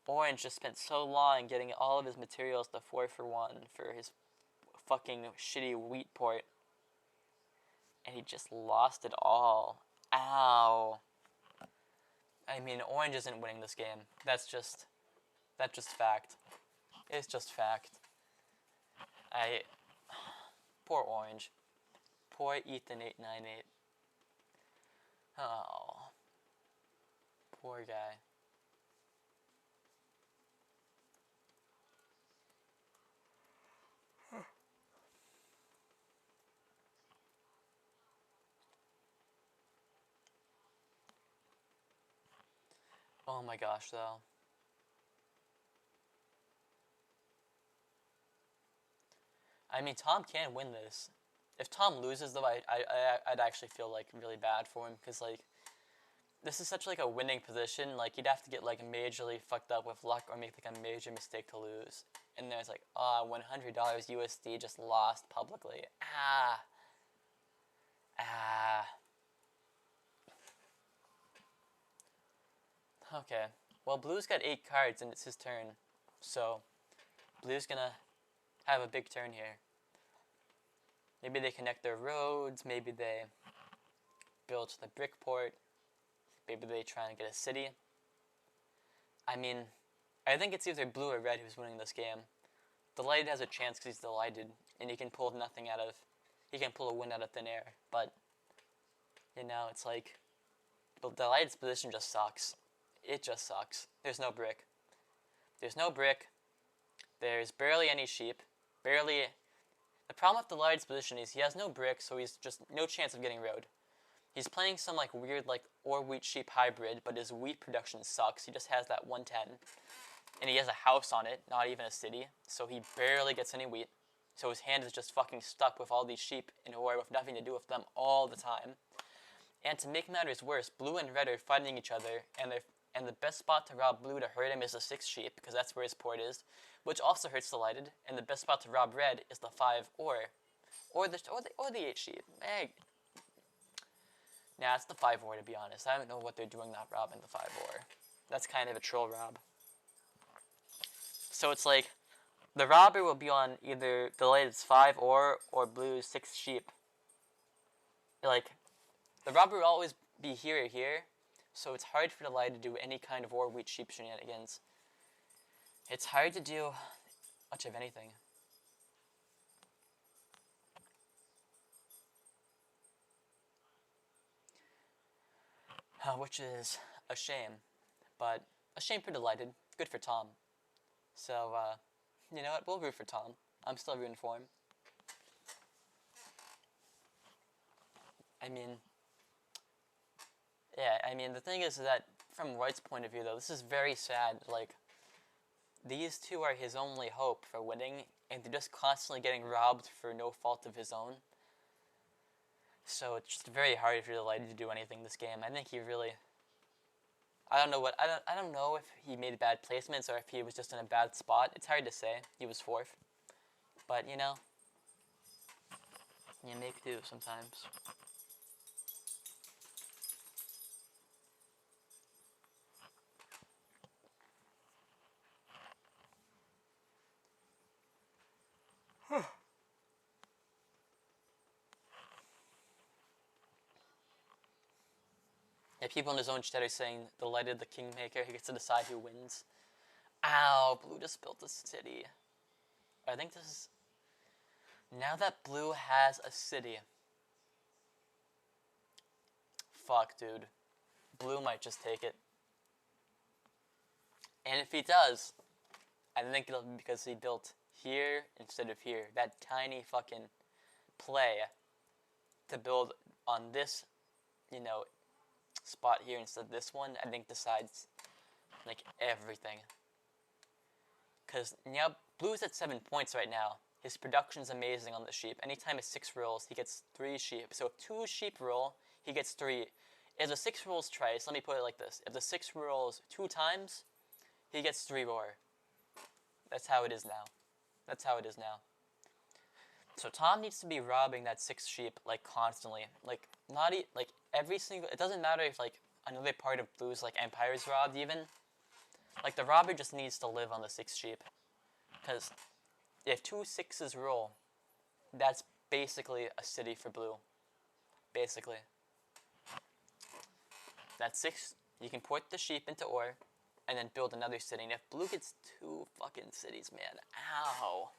Orange just spent so long getting all of his materials to 4-for-1 for his fucking shitty wheat port. And he just lost it all. Ow. I mean, Orange isn't winning this game. That's just fact. It's just fact. Poor Orange. Poor Ethan898. Oh. Poor guy. Oh my gosh, though. I mean, Tom can win this. If Tom loses, though, I'd actually feel, like, really bad for him, because, like, this is such, like, a winning position. Like, he'd have to get, like, majorly fucked up with luck or make, like, a major mistake to lose. And there's, like, $100 USD just lost publicly. Ah. Okay. Well, Blue's got 8 cards, and it's his turn. So, Blue's gonna have a big turn here. Maybe they connect their roads. Maybe they build the brick port. Maybe they try and get a city. I mean, I think it's either blue or red who's winning this game. Delighted has a chance because he's delighted, and he can pull nothing out of. He can pull a win out of thin air. But you know, it's like, Delighted's position just sucks. It just sucks. There's no brick. There's no brick. There's barely any sheep. Barely. The problem with Delighted's position is he has no brick, so he's just no chance of getting road. He's playing some like weird like or wheat sheep hybrid, but his wheat production sucks. He just has that 110. And he has a house on it, not even a city, so he barely gets any wheat. So his hand is just fucking stuck with all these sheep in ore with nothing to do with them all the time. And to make matters worse, blue and red are fighting each other, and the best spot to rob blue to hurt him is the 6 sheep, because that's where his port is, which also hurts Delighted, and the best spot to rob red is the 5 or the 8 sheep. Hey. Nah, it's the 5 ore, to be honest. I don't know what they're doing not robbing the 5 ore. That's kind of a troll rob. So it's like, the robber will be on either Delighted's 5 ore or blue's 6 sheep. Like, the robber will always be here or here, so it's hard for Delighted to do any kind of ore wheat sheep shenanigans. It's hard to do much of anything. Which is a shame, but a shame for Delighted. Good for Tom. So, you know what? We'll root for Tom. I'm still rooting for him. I mean, yeah, I mean, the thing is that from White's point of view, though, this is very sad. Like, these two are his only hope for winning, and they're just constantly getting robbed for no fault of his own. So it's just very hard for the Lighty to do anything this game. I think he really... I don't know if he made bad placements or if he was just in a bad spot. It's hard to say. He was 4th. But, you know, you make do sometimes. Yeah, people in his own chat are saying the Lighted the Kingmaker, he gets to decide who wins. Ow, Blue just built a city. I think this is... Now that Blue has a city... Fuck, dude. Blue might just take it. And if he does, I think it'll be because he built here instead of here. That tiny fucking play to build on this, you know, spot here instead of this one, I think decides, like, everything. Because now Blue's at 7 points right now. His production's amazing on the sheep. Anytime a 6 rolls, he gets 3 sheep. So if 2 sheep roll, he gets 3. If the 6 rolls twice, let me put it like this. If the 6 rolls 2 times, he gets 3 more. That's how it is now. That's how it is now. So Tom needs to be robbing that 6 sheep, like, constantly. Like, not like, every single... It doesn't matter if, like, another part of Blue's, like, empire is robbed, even. Like, the robber just needs to live on the 6 sheep. Because if 2 6s roll, that's basically a city for Blue. Basically. That 6... You can port the sheep into ore, and then build another city. And if Blue gets 2 fucking cities, man, ow.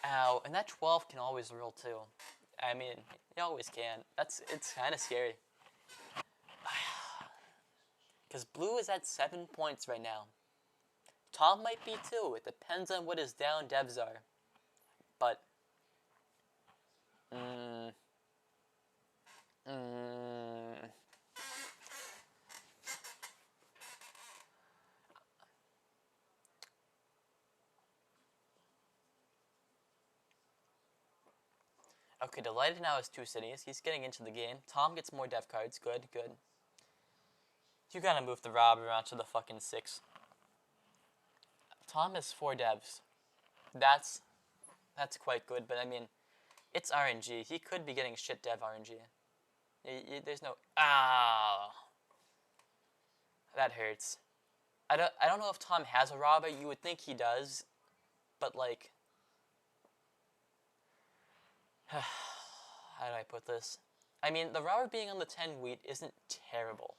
Ow, and that 12 can always roll too. I mean, it always can. It's kind of scary. Because Blue is at 7 points right now. Tom might be too. It depends on what his down devs are. But, Okay, Delighted now has 2 cities. He's getting into the game. Tom gets more dev cards. Good, good. You gotta move the robber around to the fucking 6. Tom has 4 devs. That's quite good, but I mean, it's RNG. He could be getting shit dev RNG. There's no... Ow! That hurts. I don't know if Tom has a robber. You would think he does, but like... How do I put this? I mean, the robber being on the 10 wheat isn't terrible.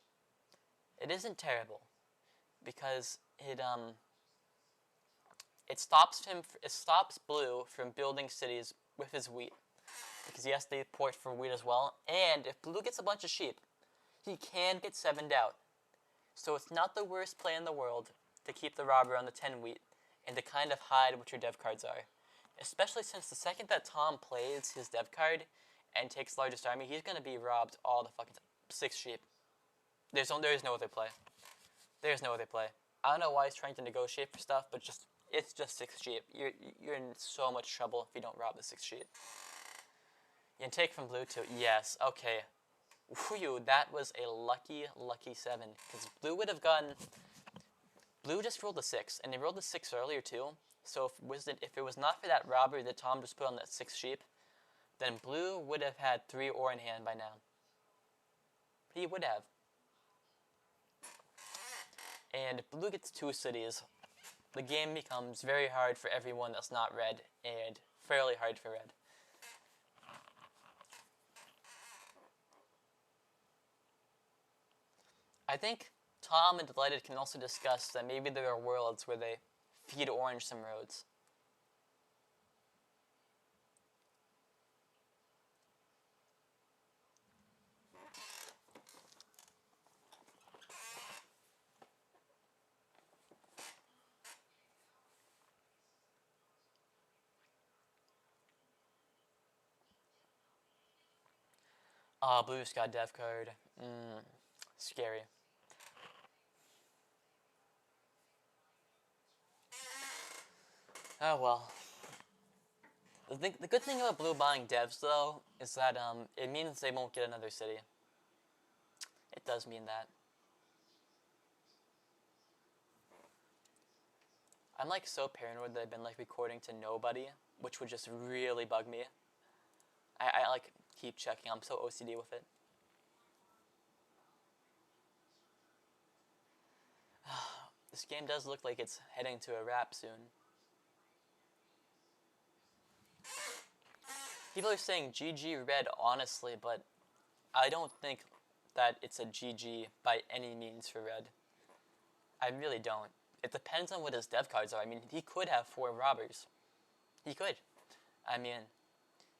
It isn't terrible, because it stops Blue from building cities with his wheat, because he has to port for wheat as well. And if Blue gets a bunch of sheep, he can get 7'd out. So it's not the worst play in the world to keep the robber on the 10 wheat and to kind of hide what your dev cards are. Especially since the second that Tom plays his dev card and takes largest army, he's going to be robbed all the fucking 6 sheep. There is no other play. There's no other play. I don't know why he's trying to negotiate for stuff, but it's just 6 sheep. You're in so much trouble if you don't rob the 6 sheep. You can take from Blue too. Yes, okay. Whew, that was a lucky 7. Because Blue would have gotten... Blue just rolled a 6, and he rolled a 6 earlier too. So if it was not for that robber that Tom just put on that 6 sheep, then Blue would have had 3 ore in hand by now. He would have. And if Blue gets 2 cities, the game becomes very hard for everyone that's not red, and fairly hard for red. I think Tom and Delighted can also discuss that maybe there are worlds where they feed orange some roads. Blue's got dev card. Scary. Oh well. The good thing about blue buying devs though is that it means they won't get another city. It does mean that. I'm like so paranoid that I've been like recording to nobody, which would just really bug me. I like keep checking. I'm so OCD with it. This game does look like it's heading to a wrap soon. People are saying GG red honestly, but I don't think that it's a GG by any means for red. I really don't. It depends on what his dev cards are. I mean, he could have 4 robbers. He could. I mean,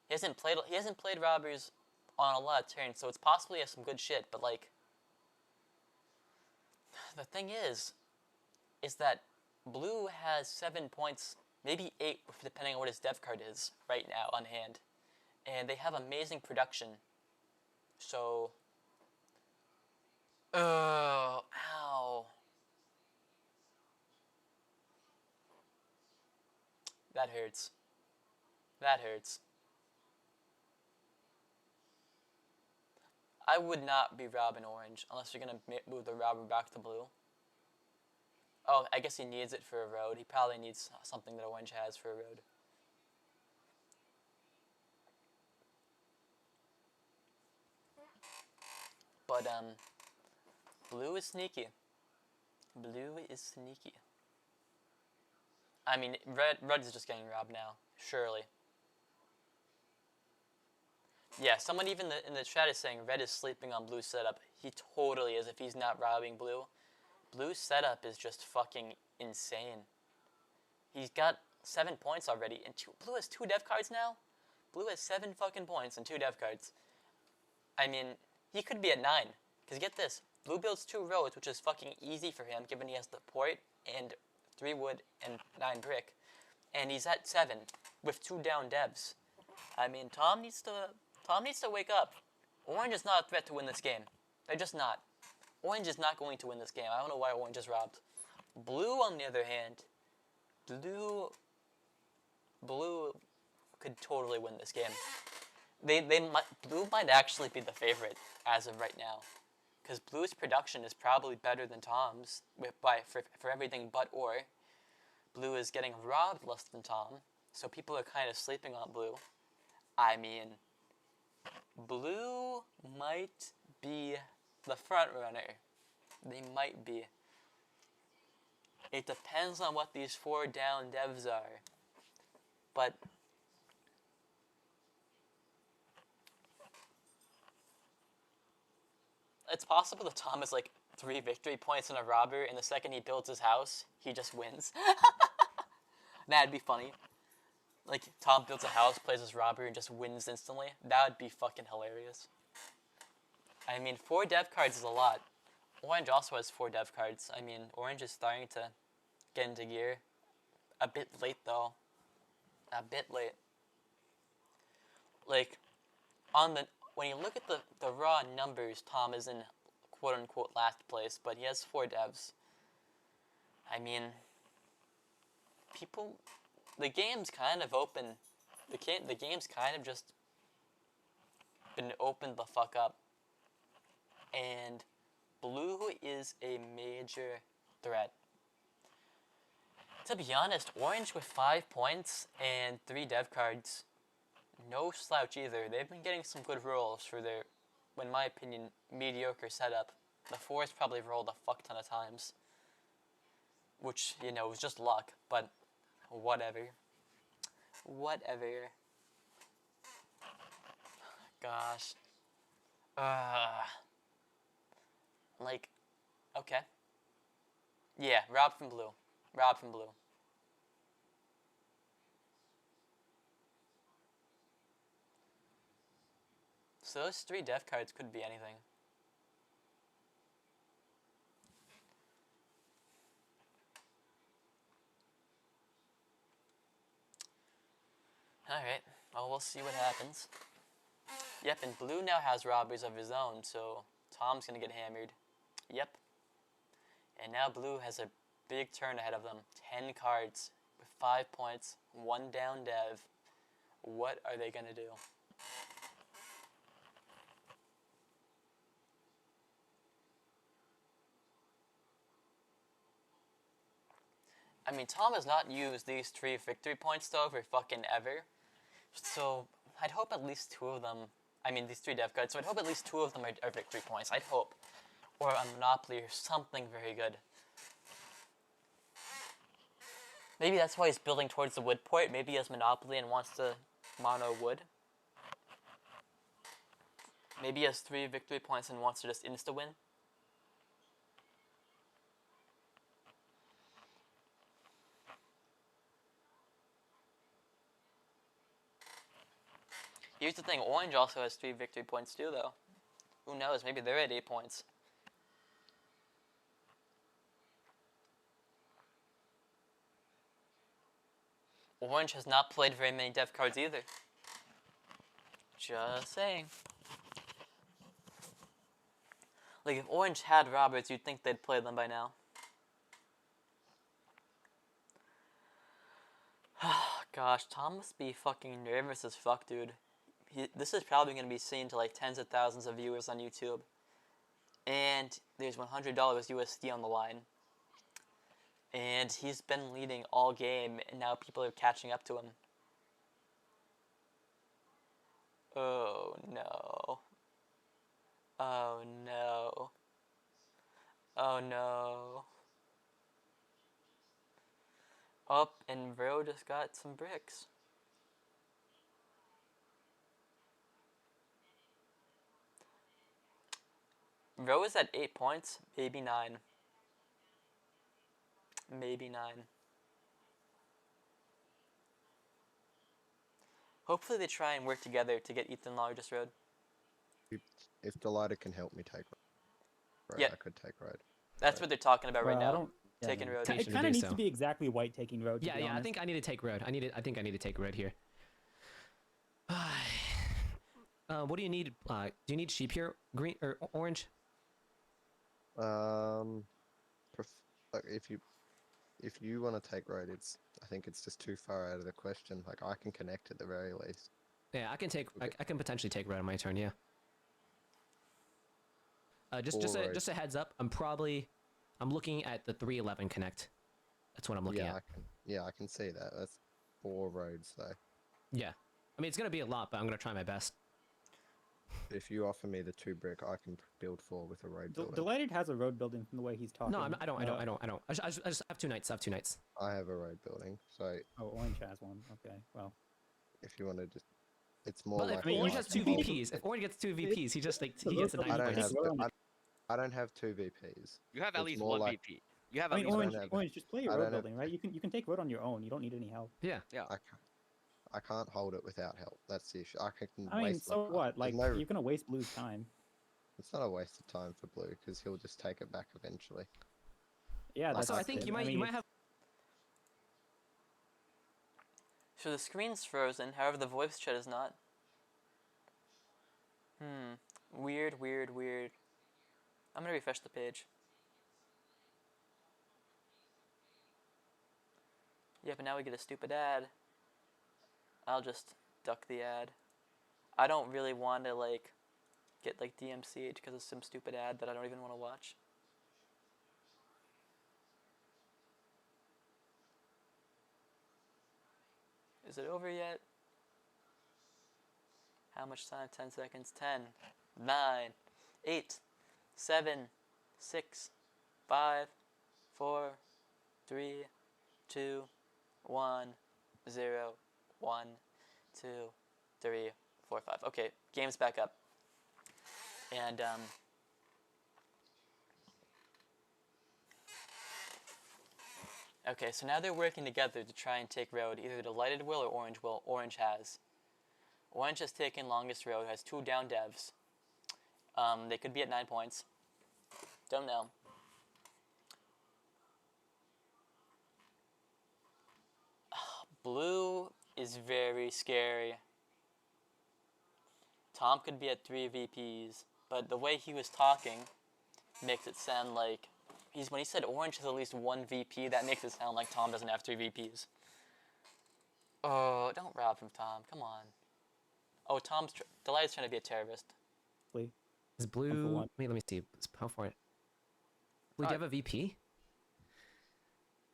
he hasn't played robbers on a lot of turns, so it's possible he has some good shit, but like the thing is that blue has 7 points, maybe 8 depending on what his dev card is right now on hand. And they have amazing production. So ow. That hurts. That hurts. I would not be robbing orange unless you're going to move the robber back to blue. Oh, I guess he needs it for a road. He probably needs something that orange has for a road. But, blue is sneaky. Blue is sneaky. I mean, red is just getting robbed now. Surely. Yeah, someone even in the chat is saying red is sleeping on blue's setup. He totally is if he's not robbing blue. Blue's setup is just fucking insane. He's got 7 points already, and blue has 2 dev cards now? Blue has 7 fucking points and 2 dev cards. I mean, he could be at 9. Because get this, blue builds 2 roads, which is fucking easy for him, given he has the port and 3 wood and 9 brick. And he's at 7 with 2 down devs. I mean, Tom needs to wake up. Orange is not a threat to win this game. They're just not. Orange is not going to win this game. I don't know why orange is robbed. Blue, on the other hand, blue could totally win this game. Blue might actually be the favorite as of right now, because blue's production is probably better than Tom's for everything but or. Blue is getting robbed less than Tom, so people are kind of sleeping on blue. I mean, blue might be the front runner. They might be. It depends on what these 4 down devs are. But it's possible that Tom has like 3 victory points in a robber, and the second he builds his house, he just wins. That'd be funny. Like, Tom builds a house, plays his robber, and just wins instantly. That would be fucking hilarious. I mean, 4 dev cards is a lot. Orange also has 4 dev cards. I mean, orange is starting to get into gear. A bit late, though. A bit late. Like, when you look at the raw numbers, Tom is in quote-unquote last place, but he has 4 devs. I mean, the game's kind of open. The game's kind of just been opened the fuck up. And blue is a major threat. To be honest, orange with 5 points and 3 dev cards, no slouch either. They've been getting some good rolls for their, in my opinion, mediocre setup. The 4's probably rolled a fuck ton of times, which, you know, was just luck, but whatever. Whatever. Gosh. Like, okay. Yeah, rob from blue. Rob from blue. So those 3 dev cards could be anything. Alright, well, we'll see what happens. Yep, and blue now has robberies of his own, so Tom's gonna get hammered. Yep. And now blue has a big turn ahead of them. 10 cards with 5 points, 1 down dev. What are they gonna do? I mean, Tom has not used these 3 victory points though for fucking ever. So I'd hope at least 2 of them. I mean, these 3 dev cards. So I'd hope at least 2 of them are victory points. I'd hope, or a Monopoly or something very good. Maybe that's why he's building towards the wood port. Maybe he has Monopoly and wants to mono wood. Maybe he has 3 victory points and wants to just insta-win. Here's the thing, orange also has 3 victory points too, though. Who knows, maybe they're at 8 points. Orange has not played very many dev cards either. Just saying. Like, if orange had Roberts, you'd think they'd play them by now. Gosh, Tom must be fucking nervous as fuck, dude. This is probably going to be seen to like tens of thousands of viewers on YouTube. And there's $100 USD on the line. And he's been leading all game, and now people are catching up to him. Oh no. Oh no. Oh no. Up, and Ro just got some bricks. Ro is at 8 points, maybe 9. Maybe 9. Hopefully they try and work together to get Ethan largest road. If Delighted can help me take road, Yeah. I could take road. That's what they're talking about right I now. don't. Yeah, Taking road. He It should kind do of needs so. to be exactly white taking road. To Yeah, be yeah. I honest. think I need to take road. I think I need to take road here. What do you need? Do you need sheep here? Green or orange? Like if you want to take road, I think it's just too far out of the question. Like I can connect at the very least. Yeah, I can take. Okay. I can potentially take road on my turn. Yeah. Just Four roads. just a heads up. I'm looking at the 311 connect. That's what I'm looking at. I can see that. That's 4 roads though. Yeah. I mean, it's gonna be a lot, but I'm gonna try my best. If you offer me the 2 brick, I can build 4 with a road building. Delighted has a road building from the way he's talking. No, I don't. I just have 2 knights. I have 2 knights. I have a road building, so Oh, orange has one. Okay, well. if you want to just, it's more Well, like. if Orange has 2 Well, VPs, if Orange gets 2 VPs, he gets a 90 I don't points. have. I don't have 2 VPs. You have at It's least more 1 like- VP. You have I at mean, least orange, don't have- orange, just play your I road don't have- building, right? You can take road on your own. You don't need any help. Yeah. I can't hold it without help. That's the issue. I can I mean, waste. so my- what? there's Like, no- you're gonna waste blue's time. It's not a waste of time for blue because he'll just take it back eventually. Yeah, that's. Also, I think it. you might have. So the screen's frozen, however the voice chat is not. Weird, weird, weird. I'm gonna refresh the page. Yeah, but now we get a stupid ad. I'll just duck the ad. I don't really want to, like, get, like, DMC'd because of some stupid ad that I don't even want to watch. Is it over yet? How much time? 10 seconds. 10, 9, 8, 7, 6, 5, 4, 3, 2, 1, 0, 1, 2, 3, 4, 5. Okay, game's back up. And, okay, so now they're working together to try and take road. Either Delighted will or Orange will. Orange has. Orange has taken longest road, has 2 down devs. They could be at 9 points. Don't know. Blue is very scary. Tom could be at 3 VPs, but the way he was talking makes it sound like when he said orange has at least 1 VP, that makes it sound like Tom doesn't have 3 VPs. Oh, don't rob him, Tom. Come on. Oh, Delight's trying to be a terrorist. Please. Is for blue? one. Wait, let me see. How far? Blue, do you have a VP?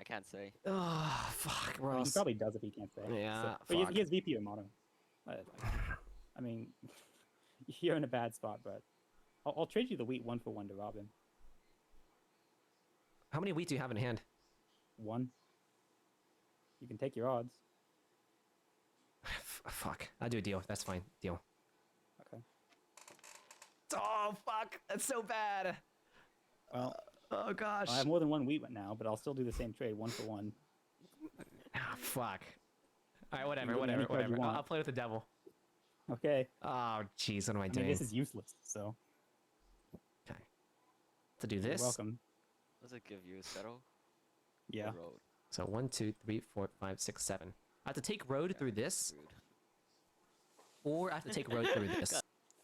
I can't say. Oh, fuck. I mean, he probably does if he can't say. Yeah, But he fuck. has VP or mono. I mean, you're in a bad spot, but I'll trade you the wheat 1 for 1 to Robin. How many wheat do you have in hand? 1. You can take your odds. Fuck. I'll do a deal. That's fine. Deal. Okay. Oh, fuck. That's so bad. Well, Oh, gosh. I have more than 1 wheat now, but I'll still do the same trade 1 for 1. Ah, fuck. All right, whatever, You can give me any card you whatever. want. I'll play with the devil. Okay. Oh, jeez. What am I I doing? mean, this is useless, so Okay. To do you're this. welcome. Does it give you a settle? Yeah. Or road? So 1, 2, 3, 4, 5, 6, 7. I have to take road through this, Rude. or I have to take road through this.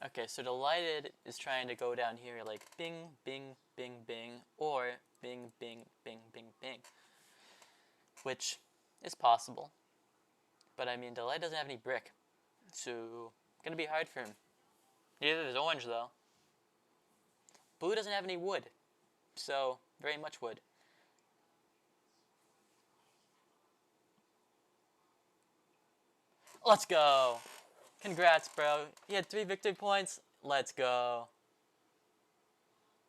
Okay, so Delighted is trying to go down here like bing, bing, bing, bing, or bing, bing, bing, bing, bing. Which is possible. But I mean, Delight doesn't have any brick. So, gonna be hard for him. Neither does Orange, though. Blue doesn't have any wood. So, very much wood. Let's go! Congrats, bro. He had 3 victory points. Let's go.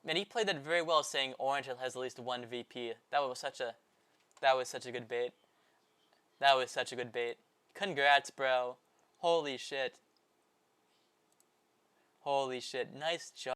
Man, he played that very well, saying Orange has at least 1 VP. That was such a good bait. That was such a good bait. Congrats, bro. Holy shit. Holy shit. Nice job.